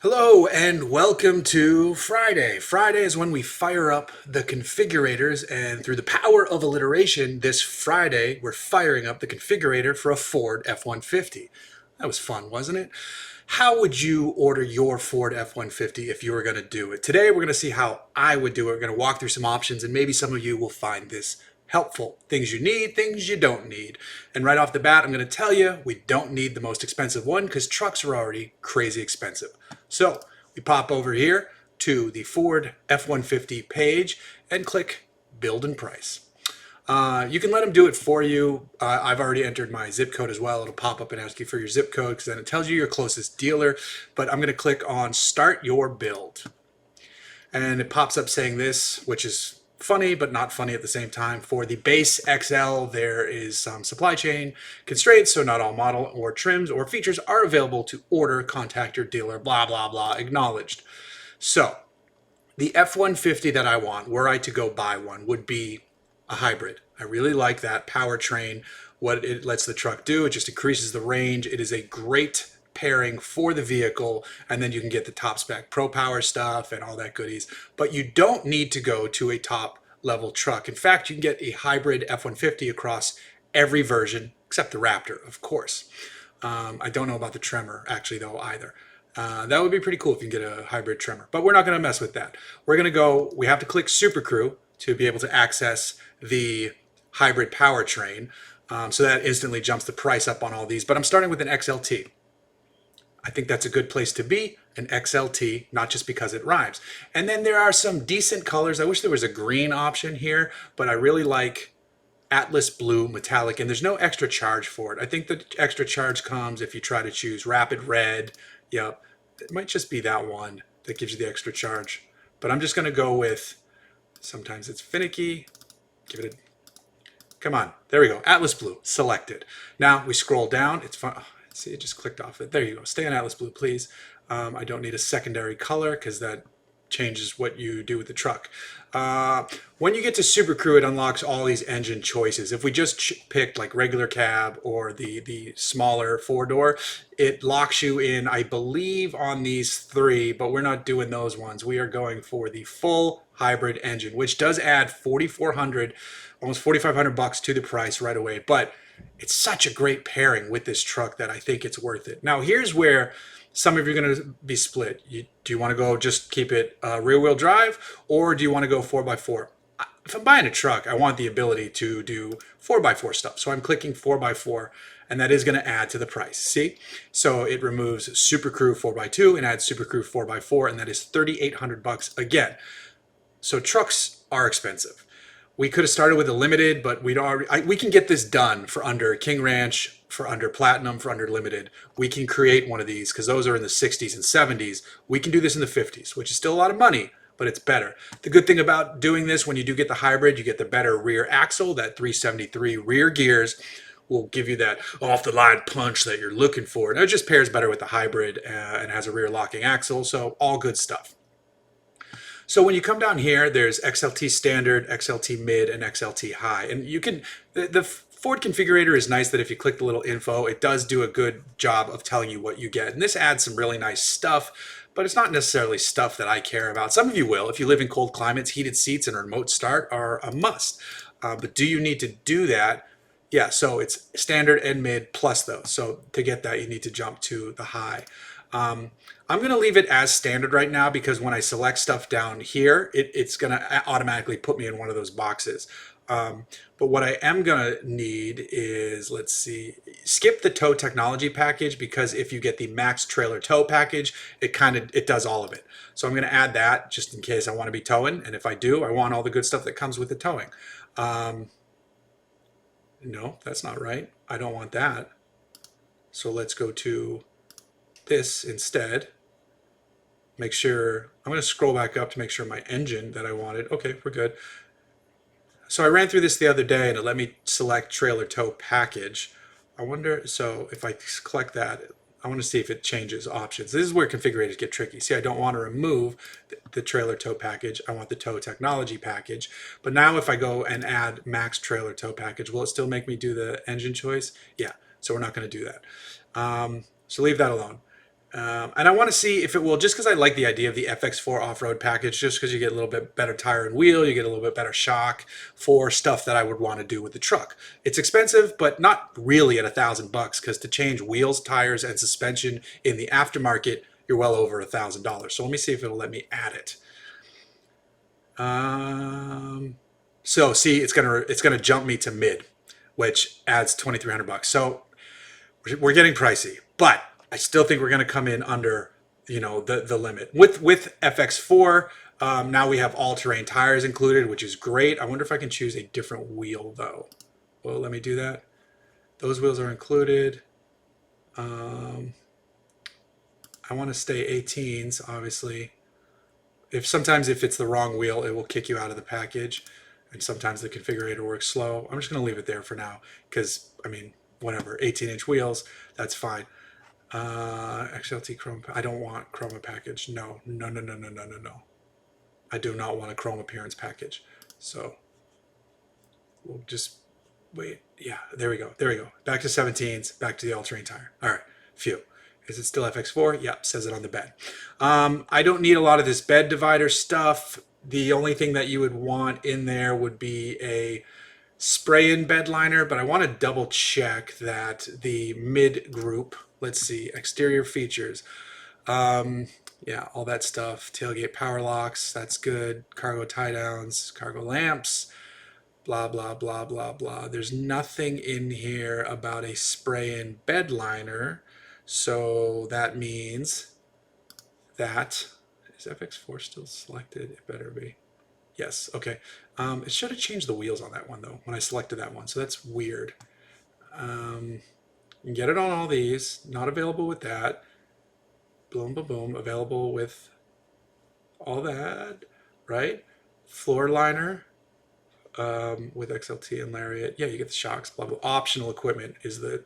Hello and welcome to Friday. Friday is when we fire up the configurators, and through the power of alliteration, this Friday we're firing up the configurator for a Ford F-150. That was fun, wasn't it? How would you order your Ford F-150 if you were going to do it? Today we're going to see how I would do it. We're going to walk through some options, and maybe some of you will find this helpful. Things you need, things you don't need. And right off the bat, I'm going to tell you, we don't need the most expensive one because trucks are already crazy expensive. So we pop over here to the Ford F-150 page and click Build and Price. You can let them do it for you. I've already entered my zip code as well. It'll pop up and ask you for your zip code because then it tells you your closest dealer. But I'm going to click on Start Your Build. And it pops up saying this, which is funny but not funny at the same time. For the base XL, there is some supply chain constraints, so not all model or trims or features are available to order. Contact your dealer, blah, blah, blah, acknowledged. So the F-150 that I want, were I to go buy one, would be a hybrid. I really like that powertrain, what it lets the truck do. It just increases the range. It is a great pairing for the vehicle, and then you can get the top spec Pro Power stuff and all that goodies. But you don't need to go to a top level truck. In fact, you can get a hybrid F-150 across every version except the Raptor, of course. I don't know about the Tremor actually though either. That would be pretty cool if you can get a hybrid Tremor, but we're not going to mess with that. We're going to go, we have to click Super Crew to be able to access the hybrid powertrain. So that instantly jumps the price up on all these, but I'm starting with an XLT. I think that's a good place to be, an XLT, not just because it rhymes. And then there are some decent colors. I wish there was a green option here, but I really like Atlas Blue Metallic, and there's no extra charge for it. I think the extra charge comes if you try to choose Rapid Red. Yep, it might just be that one that gives you the extra charge. But I'm just going to go with, sometimes it's finicky. Give it a, come on, there we go, Atlas Blue, selected. Now we scroll down, it's fun. See, it just clicked off it. There you go. Stay on Atlas Blue, please. I don't need a secondary color because that changes what you do with the truck. When you get to Super Crew, it unlocks all these engine choices. If we just picked like regular cab or the smaller four-door, it locks you in, I believe, on these three, but we're not doing those ones. We are going for the full hybrid engine, which does add 4,400, almost 4,500 bucks to the price right away. But it's such a great pairing with this truck that I think it's worth it. Now, here's where some of you are going to be split. Do you want to go just keep it rear-wheel drive, or do you want to go 4x4? If I'm buying a truck, I want the ability to do 4x4 stuff. So I'm clicking 4x4, and that is going to add to the price. See? So it removes Super Crew 4x2 and adds Super Crew 4x4, and that is 3,800 bucks again. So trucks are expensive. We could have started with a limited, but we can get this done for under King Ranch, for under Platinum, for under Limited. We can create one of these because those are in the 60s and 70s. We can do this in the 50s, which is still a lot of money, but it's better. The good thing about doing this, when you do get the hybrid, you get the better rear axle. That 373 rear gears will give you that off-the-line punch that you're looking for. And it just pairs better with the hybrid and has a rear locking axle, so all good stuff. So when you come down here, there's XLT Standard, XLT Mid, and XLT High. And you can, the Ford configurator is nice that if you click the little info, it does do a good job of telling you what you get. And this adds some really nice stuff, but it's not necessarily stuff that I care about. Some of you will. If you live in cold climates, heated seats and a remote start are a must. But do you need to do that? Yeah, so it's Standard and Mid plus those. So to get that, you need to jump to the High. I'm going to leave it as standard right now because when I select stuff down here, it's going to automatically put me in one of those boxes. But what I am going to need is, let's see, skip the tow technology package because if you get the max trailer tow package, it does all of it. So I'm going to add that just in case I want to be towing. And if I do, I want all the good stuff that comes with the towing. No, that's not right. I don't want that. So let's go to this instead. Make sure, I'm going to scroll back up to make sure my engine that I wanted. Okay, we're good. So I ran through this the other day and it let me select trailer tow package. I wonder, so if I select that, I want to see if it changes options. This is where configurators get tricky. See, I don't want to remove the trailer tow package. I want the tow technology package. But now if I go and add max trailer tow package, will it still make me do the engine choice? Yeah, so we're not going to do that. So leave that alone. And I want to see if it will, just because I like the idea of the FX4 off-road package, just because you get a little bit better tire and wheel, you get a little bit better shock for stuff that I would want to do with the truck. It's expensive, but not really at $1,000, because to change wheels, tires, and suspension in the aftermarket, you're well over $1,000. So let me see if it'll let me add it. So see, it's gonna jump me to mid, which adds $2,300. So we're getting pricey, but I still think we're going to come in under, the limit with FX4. Now we have all-terrain tires included, which is great. I wonder if I can choose a different wheel though. Well, let me do that. Those wheels are included. I want to stay 18s, obviously. Sometimes if it's the wrong wheel, it will kick you out of the package, and sometimes the configurator works slow. I'm just going to leave it there for now because, I mean, whatever, 18-inch wheels, that's fine. XLT chrome. I don't want chroma package. No. I do not want a chrome appearance package. So we'll just wait. Yeah, there we go. Back to 17s, back to the all-terrain tire. All right, phew. Is it still FX4? Yep, says it on the bed. I don't need a lot of this bed divider stuff. The only thing that you would want in there would be a spray-in bed liner, but I want to double check that the mid group, let's see, exterior features. Yeah, all that stuff. Tailgate power locks, that's good. Cargo tie downs, cargo lamps, blah, blah, blah, blah, blah. There's nothing in here about a spray-in bed liner. So that means that, is FX4 still selected? It better be. Yes, okay. It should have changed the wheels on that one though, when I selected that one, so that's weird. You can get it on all these, not available with that. Boom, boom, boom, available with all that, right? Floor liner with XLT and Lariat. Yeah, you get the shocks, blah, blah. Optional equipment is the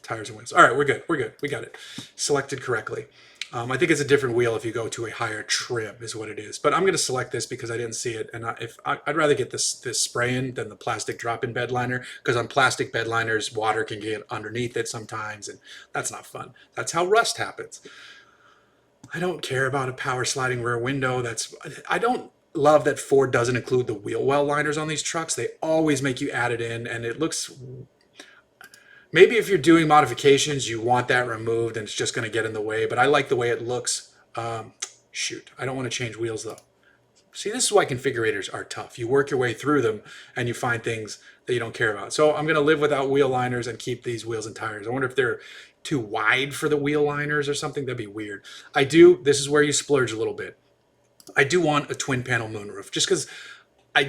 tires and wheels. All right, we're good, we got it. Selected correctly. I think it's a different wheel if you go to a higher trim is what it is. But I'm going to select this because I didn't see it. And I'd rather get this spray-in than the plastic drop-in bed liner, because on plastic bed liners, water can get underneath it sometimes, and that's not fun. That's how rust happens. I don't care about a power sliding rear window. I don't love that Ford doesn't include the wheel well liners on these trucks. They always make you add it in, and it looks... Maybe if you're doing modifications, you want that removed and it's just going to get in the way, but I like the way it looks. Shoot, I don't want to change wheels though. See, this is why configurators are tough. You work your way through them and you find things that you don't care about. So I'm going to live without wheel liners and keep these wheels and tires. I wonder if they're too wide for the wheel liners or something. That'd be weird. This is where you splurge a little bit. I do want a twin panel moonroof just because I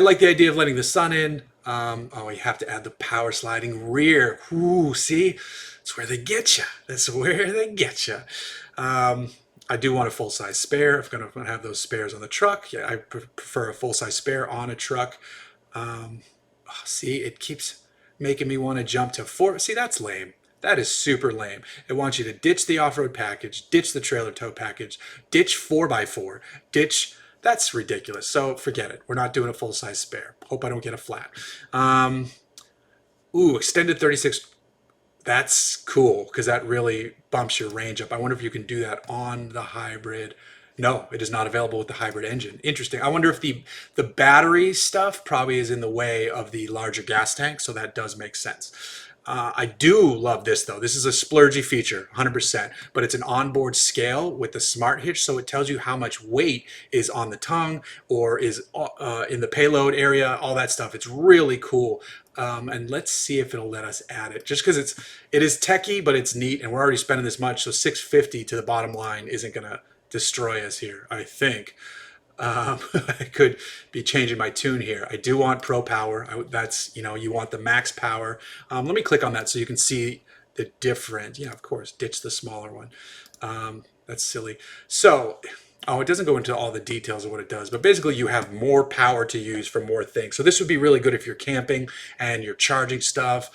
like the idea of letting the sun in. Oh, you have to add the power sliding rear. Ooh, see? That's where they get you. I do want a full-size spare. If I'm going to have those spares on the truck. Yeah, I prefer a full-size spare on a truck. See, it keeps making me want to jump to 4. See, that's lame. That is super lame. It wants you to ditch the off-road package, ditch the trailer tow package, ditch 4x4, ditch... That's ridiculous. So forget it. We're not doing a full-size spare. Hope I don't get a flat. Extended 36. That's cool because that really bumps your range up. I wonder if you can do that on the hybrid. No, it is not available with the hybrid engine. Interesting. I wonder if the battery stuff probably is in the way of the larger gas tank, so that does make sense. I do love this though. This is a splurgy feature, 100%, but it's an onboard scale with the smart hitch, so it tells you how much weight is on the tongue or is in the payload area, all that stuff. It's really cool. And let's see if it'll let us add it. Just because it is techie, but it's neat, and we're already spending this much, so $650 to the bottom line isn't gonna destroy us here, I think. I could be changing my tune here. I do want Pro Power. That's, you want the max power. Let me click on that so you can see the different. Yeah, of course, ditch the smaller one. That's silly. So, it doesn't go into all the details of what it does, but basically you have more power to use for more things. So this would be really good if you're camping and you're charging stuff.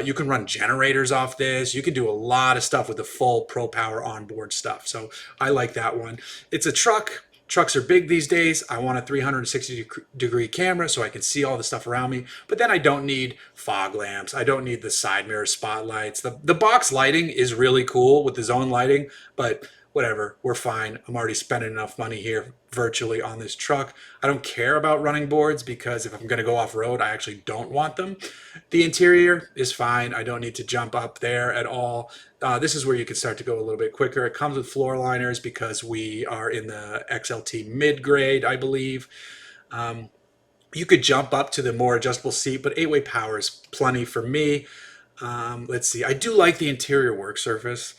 You can run generators off this. You can do a lot of stuff with the full Pro Power onboard stuff. So I like that one. It's a truck. trucks are big these days. I want a 360-degree camera so I can see all the stuff around me. But then I don't need fog lamps. I don't need the side mirror spotlights. The box lighting is really cool with the zone lighting, but whatever, we're fine. I'm already spending enough money here virtually on this truck. I don't care about running boards because if I'm going to go off-road, I actually don't want them. The interior is fine. I don't need to jump up there at all. This is where you can start to go a little bit quicker. It comes with floor liners because we are in the XLT mid-grade, I believe. You could jump up to the more adjustable seat, but 8-way power is plenty for me. Let's see. I do like the interior work surface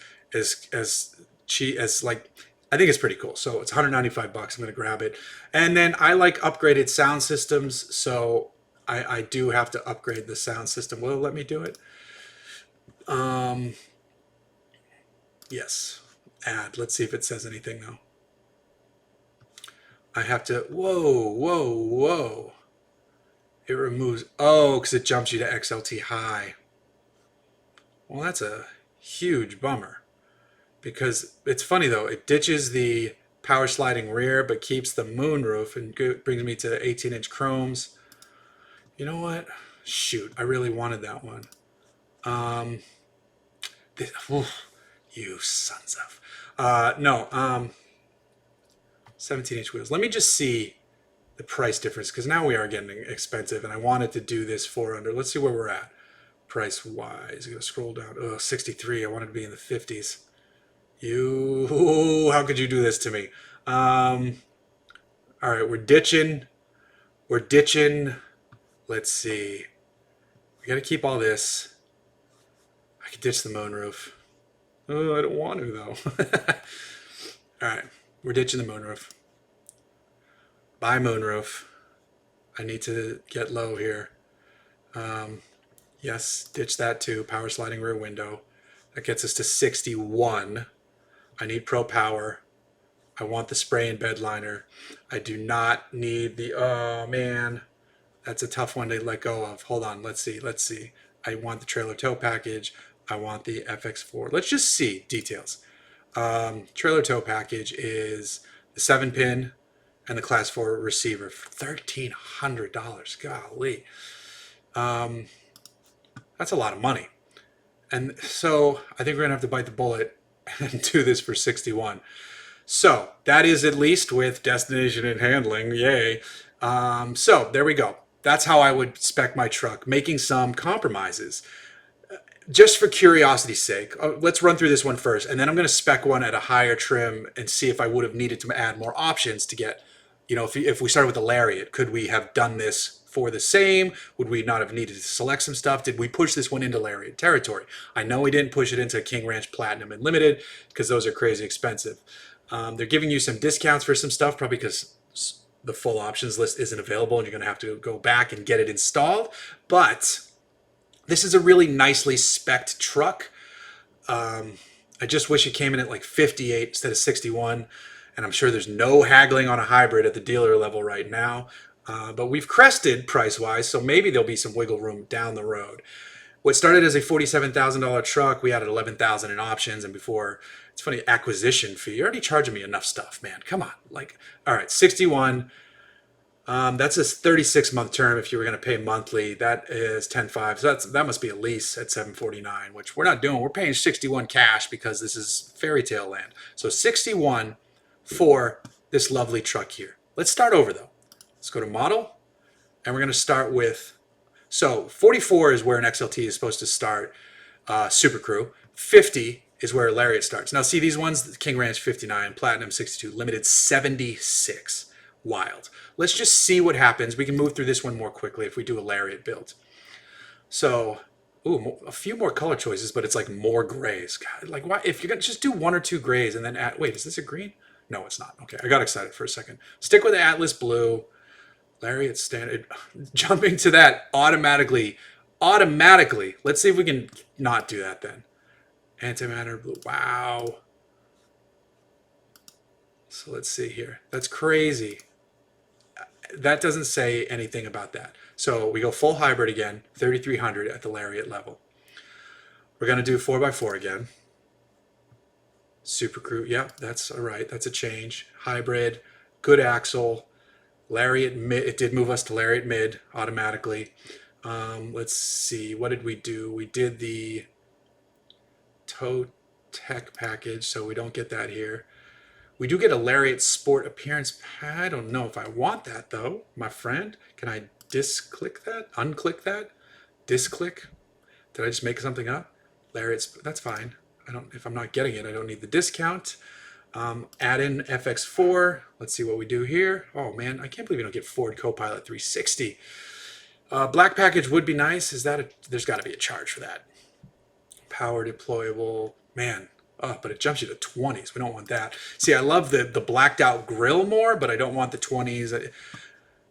like, I think it's pretty cool. So it's 195 bucks. I'm going to grab it. And then I like upgraded sound systems. So I do have to upgrade the sound system. Will it let me do it? Yes. Add. Let's see if it says anything though. I have to, whoa. It removes, because it jumps you to XLT high. Well, that's a huge bummer. Because it's funny though, it ditches the power sliding rear but keeps the moonroof and brings me to 18-inch chromes. You know what? Shoot, I really wanted that one. You sons of. 17-inch wheels. Let me just see the price difference because now we are getting expensive and I wanted to do this 400. Let's see where we're at price wise. I'm going to scroll down. 63. I wanted to be in the 50s. How could you do this to me? All right, we're ditching. Let's see. We got to keep all this. I could ditch the moonroof. Oh, I don't want to though. All right, we're ditching the moonroof. Buy moonroof. I need to get low here. Yes, ditch that too. Power sliding rear window. That gets us to 61. I need Pro Power. I want the spray and bed liner. I do not need the, oh man, that's a tough one to let go of. Hold on, let's see. I want the trailer tow package. I want the FX4. Let's just see details. Trailer tow package is the 7-pin and the class 4 receiver for $1,300. Golly. That's a lot of money. And so I think we're gonna have to bite the bullet and do this for 61. So that is at least with destination and handling, yay. So there we go. That's how I would spec my truck, making some compromises. Just for curiosity's sake, let's run through this one first, and then I'm going to spec one at a higher trim and see if I would have needed to add more options to get, if we started with the Lariat, could we have done this for the same? Would we not have needed to select some stuff? Did we push this one into Lariat territory? I know we didn't push it into King Ranch Platinum and Limited because those are crazy expensive. They're giving you some discounts for some stuff, probably because the full options list isn't available and you're going to have to go back and get it installed. But this is a really nicely spec'd truck. I just wish it came in at like 58 instead of 61. And I'm sure there's no haggling on a hybrid at the dealer level right now. But we've crested price-wise, so maybe there'll be some wiggle room down the road. What started as a $47,000 truck, we added $11,000 in options, and before, it's funny, acquisition fee. You're already charging me enough stuff, man. Come on. All right, 61. That's a 36-month term if you were going to pay monthly. That is 10.5. So that must be a lease at 749, which we're not doing. We're paying 61 cash because this is fairy tale land. So 61 for this lovely truck here. Let's start over though. Let's go to model, and we're going to start with, so 44 is where an XLT is supposed to start, Super Crew. 50 is where a Lariat starts. Now see these ones, King Ranch 59, Platinum 62, Limited 76. Wild. Let's just see what happens. We can move through this one more quickly if we do a Lariat build. So, a few more color choices, but it's like more grays. God, like why? If you're gonna just do one or two grays and then add, wait, is this a green? No, it's not. Okay, I got excited for a second. Stick with the Atlas blue. Lariat standard. Jumping to that automatically. Let's see if we can not do that then. Antimatter blue. Wow. So let's see here. That's crazy. That doesn't say anything about that. So we go full hybrid again, 3,300 at the Lariat level. We're going to do 4x4 again. Super Crew, yeah, that's all right. That's a change. Hybrid. good axle, Lariat mid. It did move us to Lariat mid automatically. Let's see, what did we do? We did the tow tech package, so we don't get that here. We do get a Lariat Sport appearance. I don't know if I want that though, my friend. Can I disclick that? Unclick that? Disclick? Did I just make something up? Lariat, that's fine. If I'm not getting it, I don't need the discount. Add in FX4. Let's see what we do here. Oh man, I can't believe you don't get Ford Copilot 360. Black package would be nice. There's got to be a charge for that. Power deployable. Man, but it jumps you to 20s. We don't want that. See, I love the blacked out grill more, but I don't want the 20s.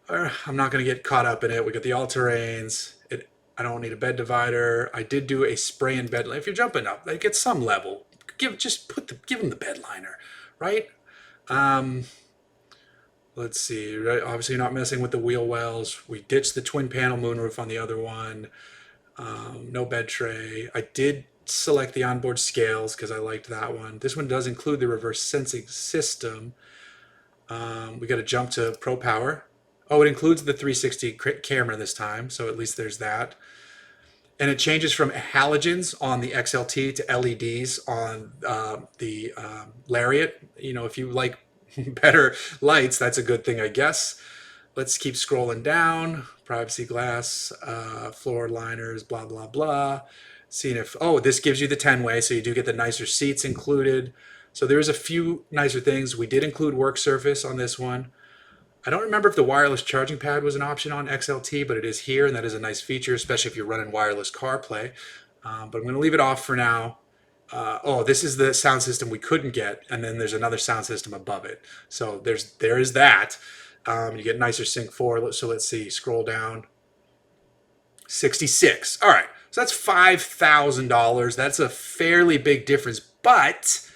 I'm not going to get caught up in it. We got the all-terrains. I don't need a bed divider. I did do a spray and bed. If you're jumping up, like at some level, give them the bed liner, right? Let's see. Right? Obviously, you're not messing with the wheel wells. We ditched the twin panel moonroof on the other one. No bed tray. I did select the onboard scales because I liked that one. This one does include the reverse sensing system. We got to jump to Pro Power. Oh, it includes the 360 camera this time, so at least there's that. And it changes from halogens on the XLT to LEDs on the Lariat. You know, if you like better lights, that's a good thing, I guess. Let's keep scrolling down. Privacy glass, floor liners, blah, blah, blah. Seeing if, oh, this gives you the 10-way, so you do get the nicer seats included. So there's a few nicer things. We did include work surface on this one. I don't remember if the wireless charging pad was an option on XLT, but it is here, and that is a nice feature, especially if you're running wireless CarPlay. But I'm going to leave it off for now. Oh, this is the sound system we couldn't get, and then there's another sound system above it. So there is that. You get nicer Sync 4. So let's see, scroll down. 66. All right, so that's $5,000. That's a fairly big difference, but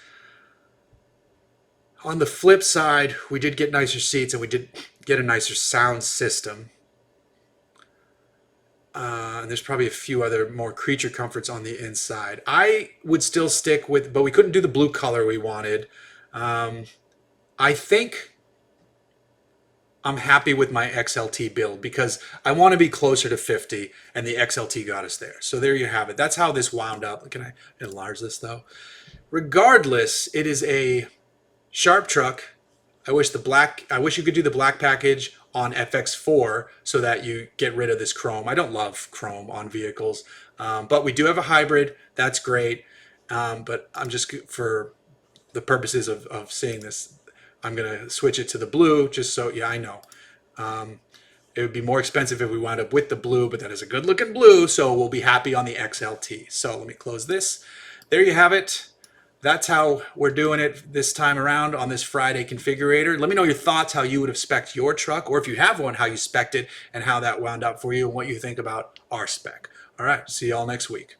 on the flip side, we did get nicer seats and we did get a nicer sound system. And there's probably a few other more creature comforts on the inside. I would still stick with, but we couldn't do the blue color we wanted. I think I'm happy with my XLT build because I want to be closer to 50 and the XLT got us there. So there you have it. That's how this wound up. Can I enlarge this though? Regardless, it is a sharp truck. I wish you could do the black package on FX4 so that you get rid of this chrome. I don't love chrome on vehicles, but we do have a hybrid. That's great. But I'm just, for the purposes of seeing this, I'm going to switch it to the blue just so, yeah, I know. It would be more expensive if we wound up with the blue, but that is a good looking blue, so we'll be happy on the XLT. So let me close this. There you have it. That's how we're doing it this time around on this Friday configurator. Let me know your thoughts, how you would have spec'd your truck, or if you have one, how you spec'd it and how that wound up for you and what you think about our spec. All right, see y'all next week.